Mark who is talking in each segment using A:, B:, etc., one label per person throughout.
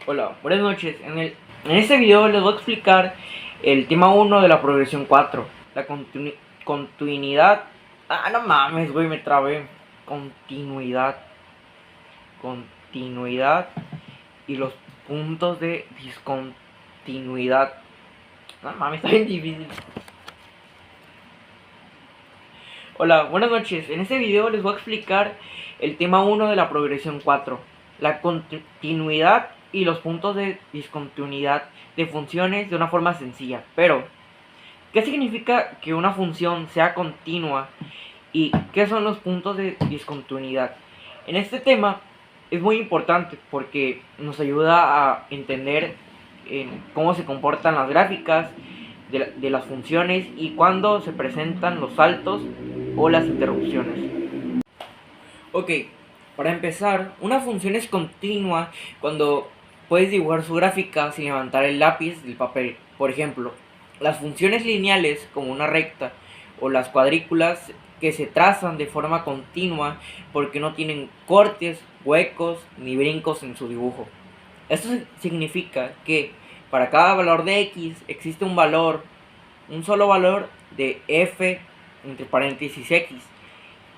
A: Hola, buenas noches. En este video les voy a explicar el tema 1 de la progresión 4, la continuidad. No mames, güey, me trabé. Continuidad. Continuidad y los puntos de discontinuidad. No mames, está bien difícil. Hola, buenas noches. En este video les voy a explicar el tema 1 de la progresión 4, la continuidad y los puntos de discontinuidad de funciones de una forma sencilla. Pero, ¿qué significa que una función sea continua y qué son los puntos de discontinuidad? En este tema es muy importante porque nos ayuda a entender cómo se comportan las gráficas de las funciones y cuándo se presentan los saltos o las interrupciones. Ok, para empezar, una función es continua cuando puedes dibujar su gráfica sin levantar el lápiz del papel. Por ejemplo, las funciones lineales como una recta o las cuadrículas que se trazan de forma continua porque no tienen cortes, huecos ni brincos en su dibujo. Esto significa que para cada valor de x existe un solo valor de f entre paréntesis x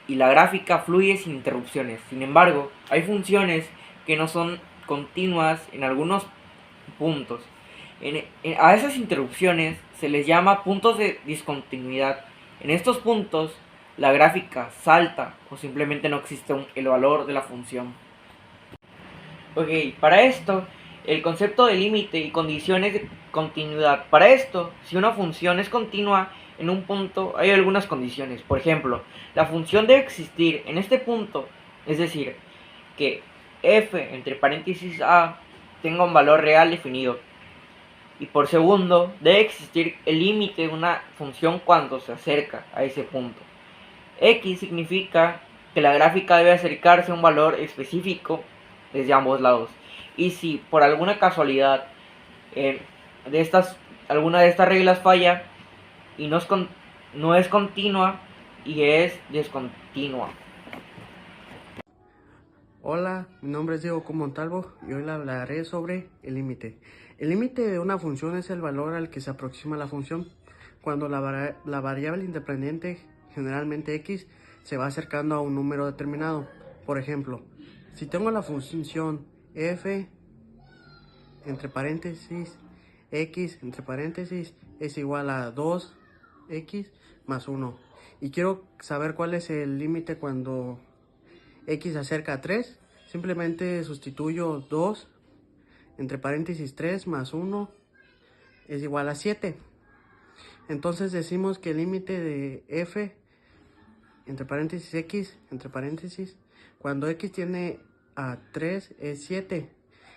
A: y la gráfica fluye sin interrupciones. Sin embargo, hay funciones que no son continuas en algunos puntos. A esas interrupciones se les llama puntos de discontinuidad. En estos puntos, la gráfica salta o simplemente no existe el valor de la función. Ok, para esto, el concepto de límite y condiciones de continuidad. Para esto, si una función es continua en un punto, hay algunas condiciones. Por ejemplo, la función debe existir en este punto, es decir, que f entre paréntesis a tenga un valor real definido. Y por segundo, debe existir el límite de una función cuando se acerca a ese punto. X significa que la gráfica debe acercarse a un valor específico desde ambos lados. Y si por alguna casualidad alguna de estas reglas falla y no es continua y es discontinua.
B: Hola, mi nombre es Diego Montalvo y hoy le hablaré sobre el límite. El límite de una función es el valor al que se aproxima la función cuando la variable independiente, generalmente x, se va acercando a un número determinado. Por ejemplo, si tengo la función f entre paréntesis x entre paréntesis es igual a 2x más 1 y quiero saber cuál es el límite cuando x se acerca a 3, simplemente sustituyo 2 entre paréntesis 3 más 1 es igual a 7. Entonces decimos que el límite de f entre paréntesis x entre paréntesis cuando x tiene a 3 es 7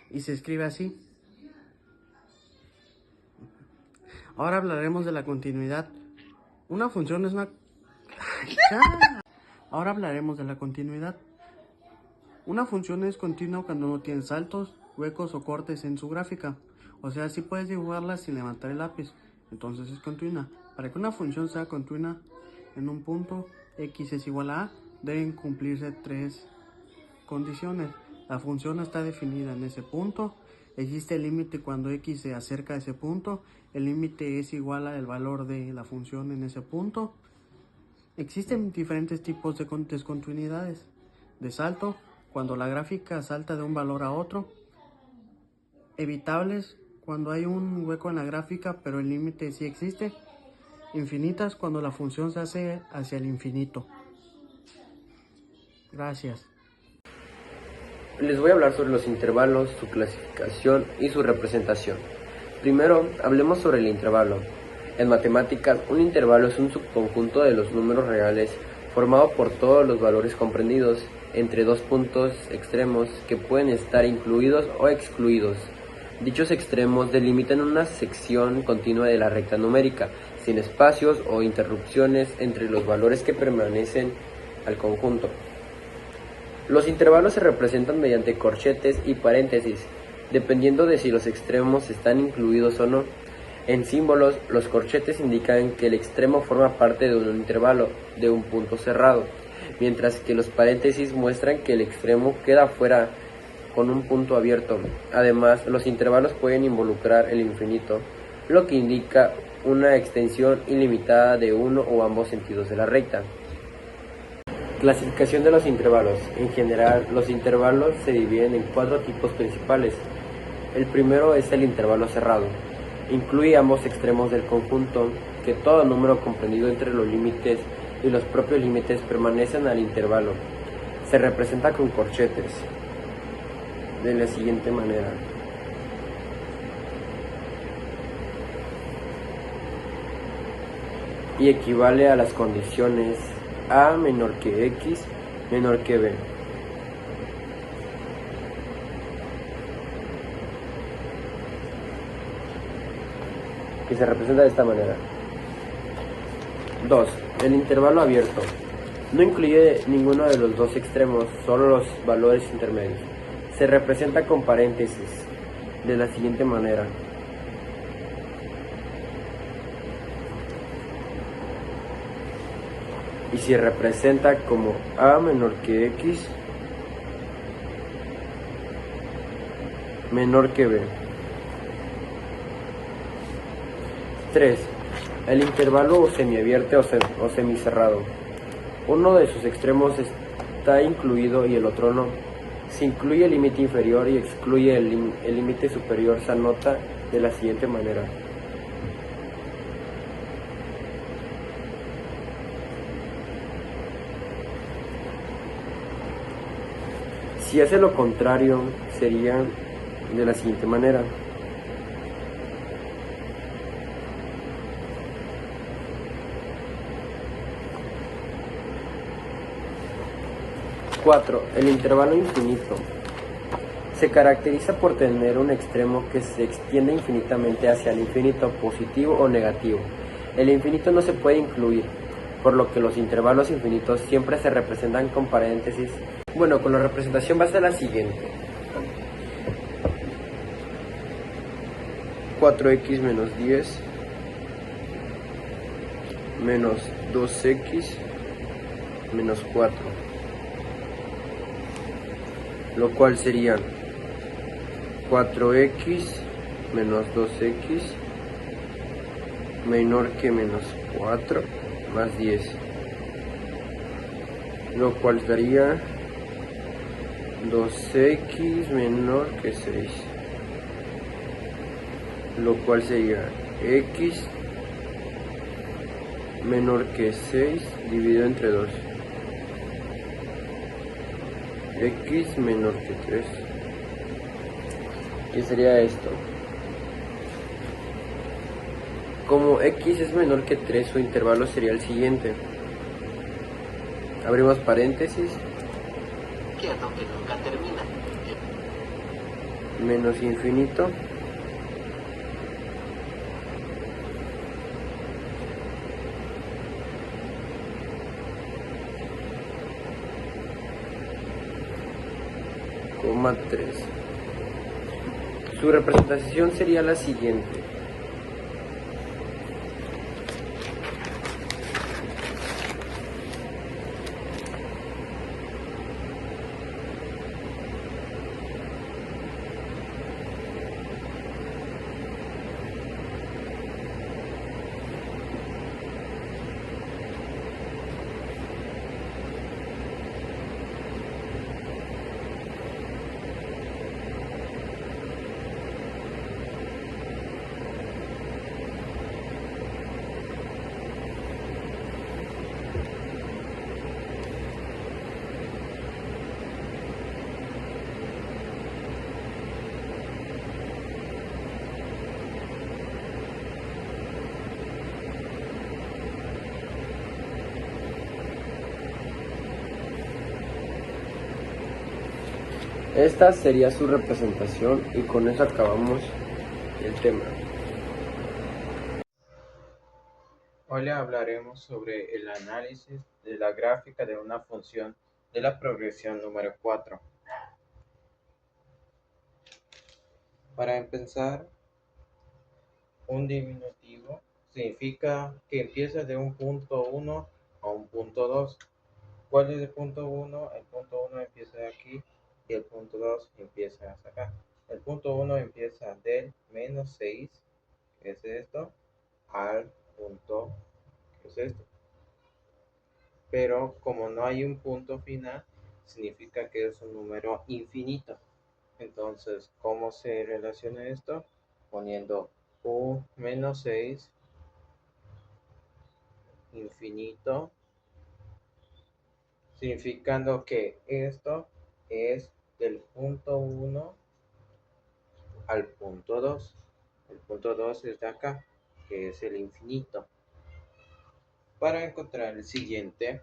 B: y se escribe así. Ahora hablaremos de la continuidad. Una función es una... Ahora hablaremos de la continuidad. Una función es continua cuando no tiene saltos, huecos o cortes en su gráfica. O sea, sí puedes dibujarla sin levantar el lápiz. Entonces es continua. Para que una función sea continua en un punto x es igual a deben cumplirse tres condiciones. La función está definida en ese punto. Existe el límite cuando x se acerca a ese punto. El límite es igual al valor de la función en ese punto. Existen diferentes tipos de discontinuidades. De salto, cuando la gráfica salta de un valor a otro. Evitables, cuando hay un hueco en la gráfica pero el límite sí existe. Infinitas, cuando la función se hace hacia el infinito. Gracias.
C: Les voy a hablar sobre los intervalos, su clasificación y su representación. Primero, hablemos sobre el intervalo. En matemáticas, un intervalo es un subconjunto de los números reales formado por todos los valores comprendidos entre dos puntos extremos que pueden estar incluidos o excluidos. Dichos extremos delimitan una sección continua de la recta numérica, sin espacios o interrupciones entre los valores que pertenecen al conjunto. Los intervalos se representan mediante corchetes y paréntesis, dependiendo de si los extremos están incluidos o no. En símbolos, los corchetes indican que el extremo forma parte de un intervalo, de un punto cerrado, mientras que los paréntesis muestran que el extremo queda fuera con un punto abierto. Además, los intervalos pueden involucrar el infinito, lo que indica una extensión ilimitada de uno o ambos sentidos de la recta. Clasificación de los intervalos. En general, los intervalos se dividen en 4 tipos principales. El primero es el intervalo cerrado. Incluye ambos extremos del conjunto, que todo número comprendido entre los límites y los propios límites permanecen al intervalo. Se representa con corchetes, de la siguiente manera. Y equivale a las condiciones a menor que x menor que b. Que se representa de esta manera. 2. El intervalo abierto. No incluye ninguno de los dos extremos, solo los valores intermedios. Se representa con paréntesis, de la siguiente manera. Y se representa como a menor que x menor que b. 3. El intervalo semiabierto o semicerrado. Uno de sus extremos está incluido y el otro no. Se incluye el límite inferior y excluye el límite superior. Se anota de la siguiente manera. Si hace lo contrario, sería de la siguiente manera. 4. El intervalo infinito. Se caracteriza por tener un extremo que se extiende infinitamente hacia el infinito, positivo o negativo. El infinito no se puede incluir, por lo que los intervalos infinitos siempre se representan con paréntesis. Bueno, con la representación va a ser la siguiente. 4x menos 10 menos 2x menos 4, lo cual sería 4x menos 2x menor que menos 4 más 10, lo cual daría 2x menor que 6, lo cual sería x menor que 6 dividido entre 2, x menor que 3. ¿Qué sería esto? Como x es menor que 3, su intervalo sería el siguiente. Abrimos paréntesis.
D: Quieto que nunca termina.
C: Menos infinito. Coma 3. Su representación sería la siguiente. Esta sería su representación y con eso acabamos el tema.
E: Hoy le hablaremos sobre el análisis de la gráfica de una función de la progresión número 4. Para empezar, un diminutivo significa que empieza de un punto 1 a un punto 2. ¿Cuál es el punto 1? El punto 1 empieza de aquí y el punto 2 empieza hasta acá. El punto 1 empieza del menos 6, que es esto, al punto, que es esto. Pero como no hay un punto final, significa que es un número infinito. Entonces, ¿cómo se relaciona esto? Poniendo u menos 6 infinito, significando que esto es del punto 1 al punto 2. El punto 2 es de acá, que es el infinito. Para encontrar el siguiente,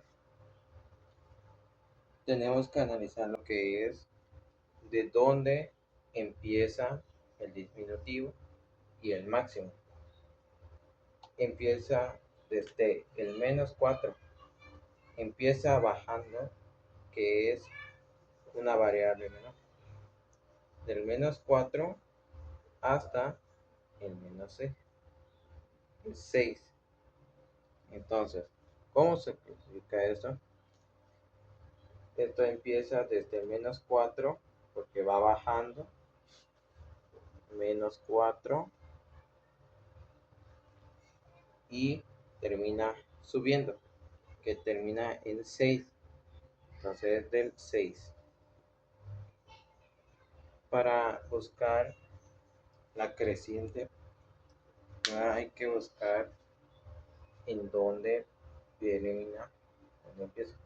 E: tenemos que analizar lo que es de dónde empieza el disminutivo y el máximo. Empieza desde el menos 4, empieza bajando, que es una variable menor, del menos 4 hasta el menos 6. Entonces, ¿cómo se clasifica esto? Esto empieza desde el menos 4 porque va bajando, menos 4, y termina subiendo, que termina en 6. Entonces es del 6. Para buscar la creciente, hay que buscar en dónde termina, dónde empieza.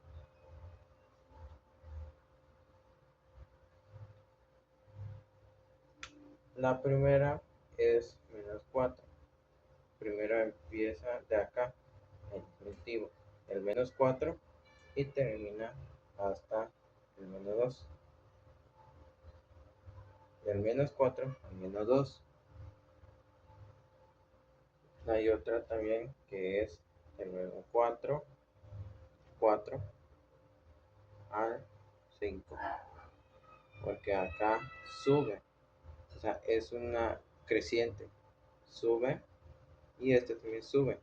E: La primera es menos 4. Primero empieza de acá, el definitivo, el menos 4, y termina hasta el menos 2. Del menos 4 al menos 2. Hay otra también que es del menos 4 al 5, porque acá sube, o sea, es una creciente, sube, y este también sube,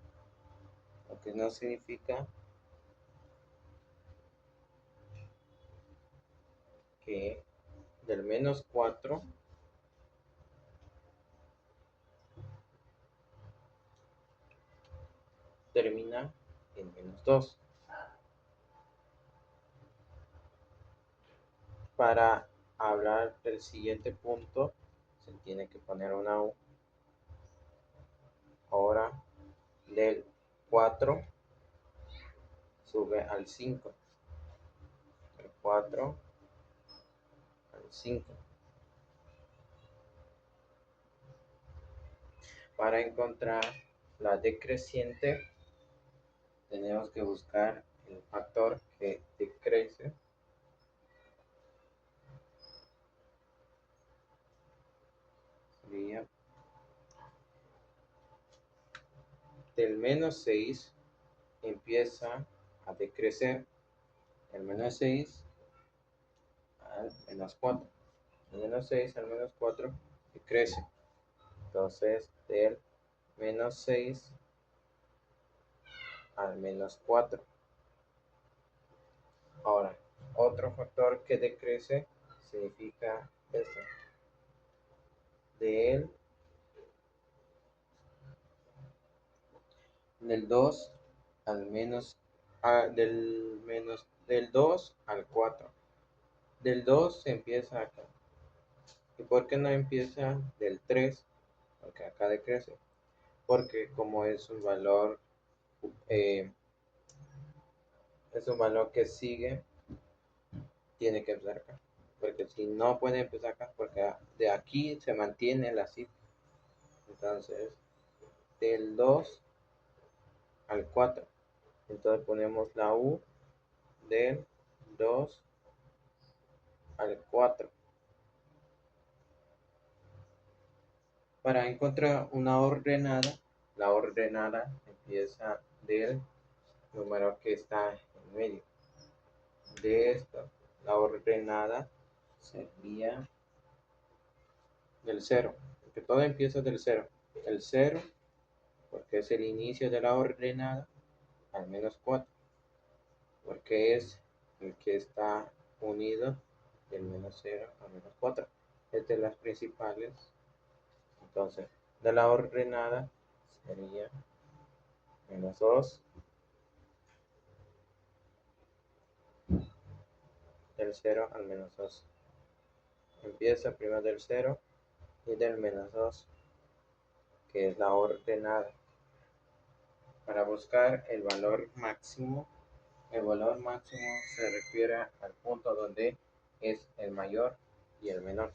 E: lo que no significa que del menos 4 termina en menos 2. Para hablar del siguiente punto, se tiene que poner una U. Ahora, del 4 sube al 5. Del 4 al 5. Para encontrar la decreciente, tenemos que buscar el factor que decrece. Sería del menos 6 empieza a decrecer. El menos 6 al menos 4. El menos 6 al menos 4 decrece. Entonces, del menos 6 al menos 4. Ahora, otro factor que decrece significa este. Del 2 al menos, del 2 al 4. Del 2 se empieza acá. ¿Y por qué no empieza del 3? Porque acá decrece. Porque como eh, es un valor que sigue, tiene que empezar acá. Porque si no puede empezar acá, porque de aquí se mantiene la cifra. Entonces, del 2 al 4. Entonces ponemos la U del 2 al 4. Para encontrar una ordenada, la ordenada empieza del número que está en medio. De esto, la ordenada sería del 0, porque todo empieza del 0. El 0, porque es el inicio de la ordenada, al menos 4, porque es el que está unido del menos 0 a menos 4. Estas las principales. Entonces, de la ordenada sería menos 2, del 0 al menos 2. Empieza primero del 0 y del menos 2, que es la ordenada. Para buscar el valor máximo se refiere al punto donde es el mayor y el menor.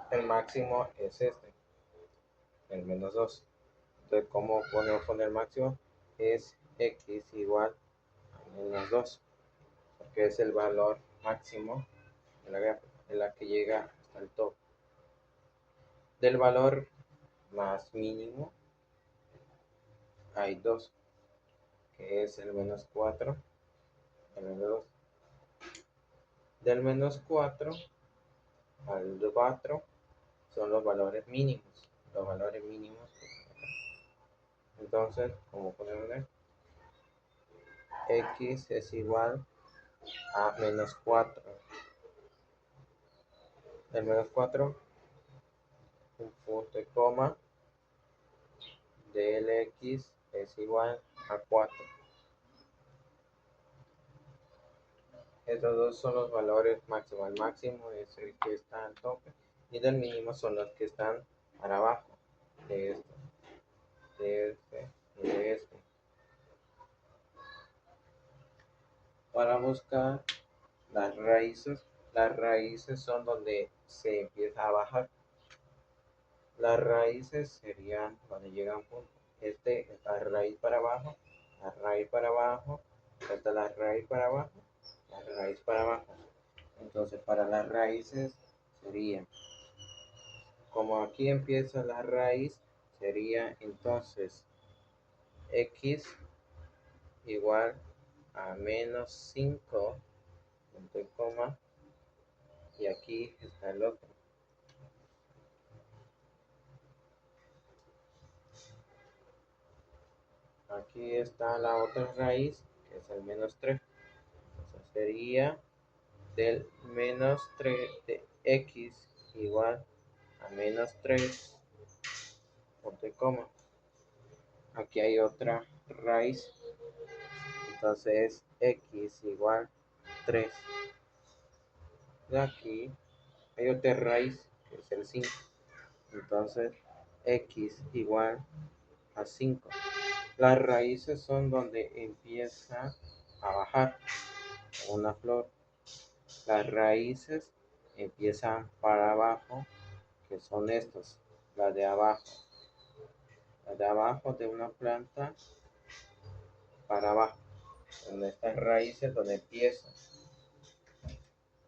E: El máximo es este, el menos 2. Entonces, ¿cómo podemos poner el máximo? Es x igual a menos 2, porque es el valor máximo de la gráfica, en la que llega hasta el top. Del valor más mínimo hay 2, que es el menos 4, el menos 2. Del menos 4 al 4 son los valores mínimos. Los valores mínimos. Entonces, como podemos ver, x es igual a menos 4. El menos 4, un punto y coma, del x es igual a 4. Estos dos son los valores máximos. El máximo es el que está al tope y del mínimo son los que están para abajo de este, de este y de este. Para buscar las raíces son donde se empieza a bajar. Las raíces serían donde llega un punto. Este es la raíz para abajo, la raíz para abajo, esta es la raíz para abajo, la raíz para abajo. Entonces, para las raíces sería, como aquí empieza la raíz, sería entonces x igual a menos 5, punto y coma, y aquí está el otro. Aquí está la otra raíz, que es el menos 3. Entonces sería del menos 3 de x igual a menos 3, punto y coma. Aquí hay otra raíz, entonces x igual 3. De aquí hay otra raíz, que es el 5. Entonces x igual a 5. Las raíces son donde empieza a bajar una flor. Las raíces empiezan para abajo, que son estas, las de abajo. Las de abajo de una planta para abajo, donde estas raíces donde empiezan.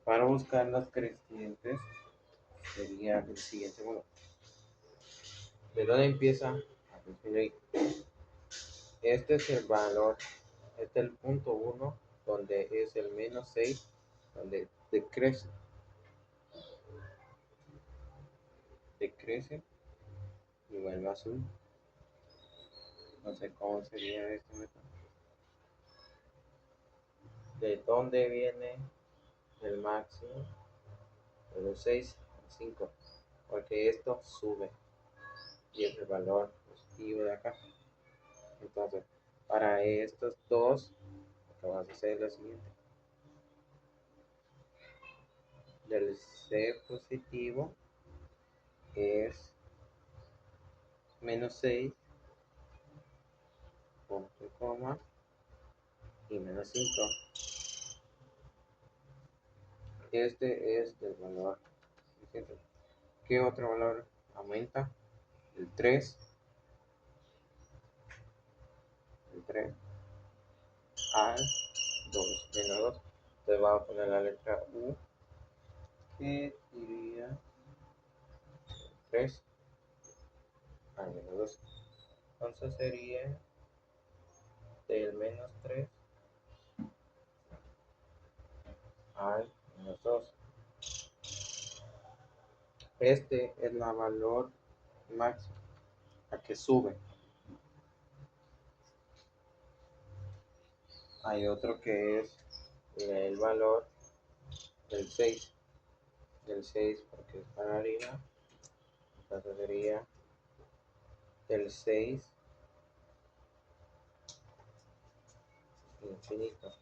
E: Para buscar las crecientes sería el siguiente modo. ¿De dónde empieza a disminuir? Este es el valor, este es el punto 1, donde es el menos 6, donde decrece. Decrece y vuelve a subir. No sé cómo sería este método. ¿De dónde viene el máximo? De los 6 a 5, porque esto sube y es el valor positivo de acá. Entonces, para estos dos, lo que vamos a hacer es lo siguiente. Del C positivo es menos 6, punto y coma, y menos 5. Este es el valor. ¿Qué otro valor aumenta? El 3. El 3 al 2 menos 2. Entonces vamos a poner la letra U, que diría 3 al menos 2. Entonces sería del menos 3 al menos 2. Este es la valor máximo, a que sube. Hay otro que es el valor del 6. del 6 porque es para arriba, entonces sería del 6 infinito.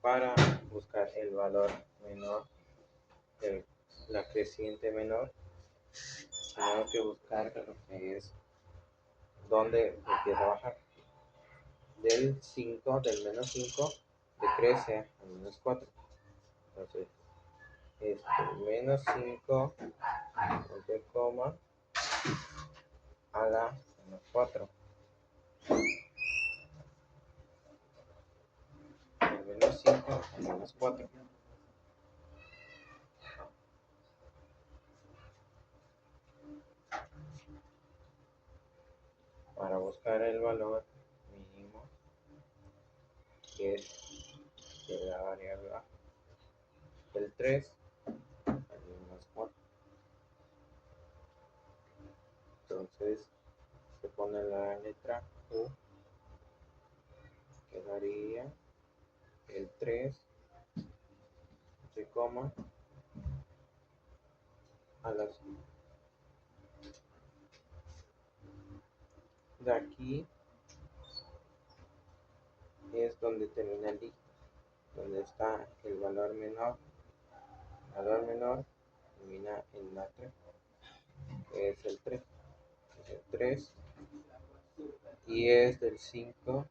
E: Para buscar el valor menor, la creciente menor, tenemos que buscar lo que es donde empieza a bajar. Del menos 5 decrece al menos 4. Entonces, menos 5 entre coma a la menos 4. El menos 5 a menos 4. Para buscar el valor mínimo, que es de la variable A, del 3 al menos 4. Entonces se pone la letra U, que daría el 3 entre coma a las 5. De aquí es donde termina el dígito, donde está el valor menor. El valor menor termina en la 3, que es el 3. Es el 3 y es del 5.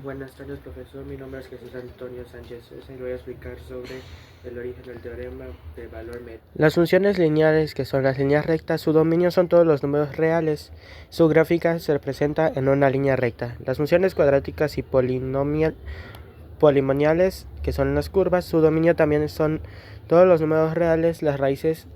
B: Buenas tardes, profesor. Mi nombre es Jesús Antonio Sánchez. Hoy voy a explicar sobre el origen del teorema de valor medio. Las funciones lineales, que son las líneas rectas, su dominio son todos los números reales. Su gráfica se representa en una línea recta. Las funciones cuadráticas y polinómicas, que son las curvas, su dominio también son todos los números reales. Las raíces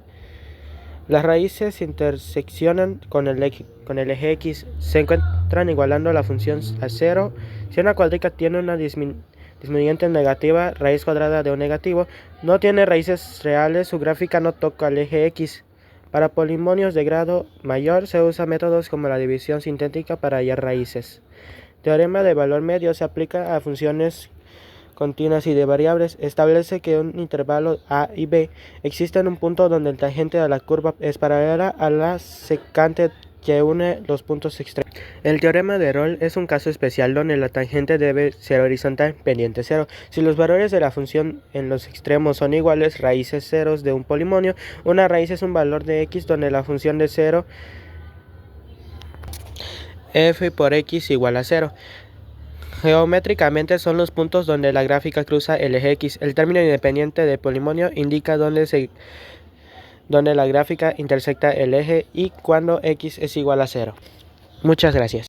B: se interseccionan con el eje X, se encuentran igualando la función a 0. Si una cuadrática tiene una disminuyente negativa, raíz cuadrada de un negativo, no tiene raíces reales, su gráfica no toca el eje X. Para polinomios de grado mayor se usan métodos como la división sintética para hallar raíces. Teorema de valor medio se aplica a funciones continuas y de variables. Establece que en un intervalo A y B existe un punto donde el tangente de la curva es paralela a la secante que une los puntos extremos. El teorema de Rolle es un caso especial donde la tangente debe ser horizontal, pendiente 0. Si los valores de la función en los extremos son iguales, raíces ceros de un polinomio, una raíz es un valor de x donde la función de 0 f por x igual a 0. Geométricamente son los puntos donde la gráfica cruza el eje X. El término independiente de polinomio indica donde la gráfica intersecta el eje y cuando X es igual a 0. Muchas gracias.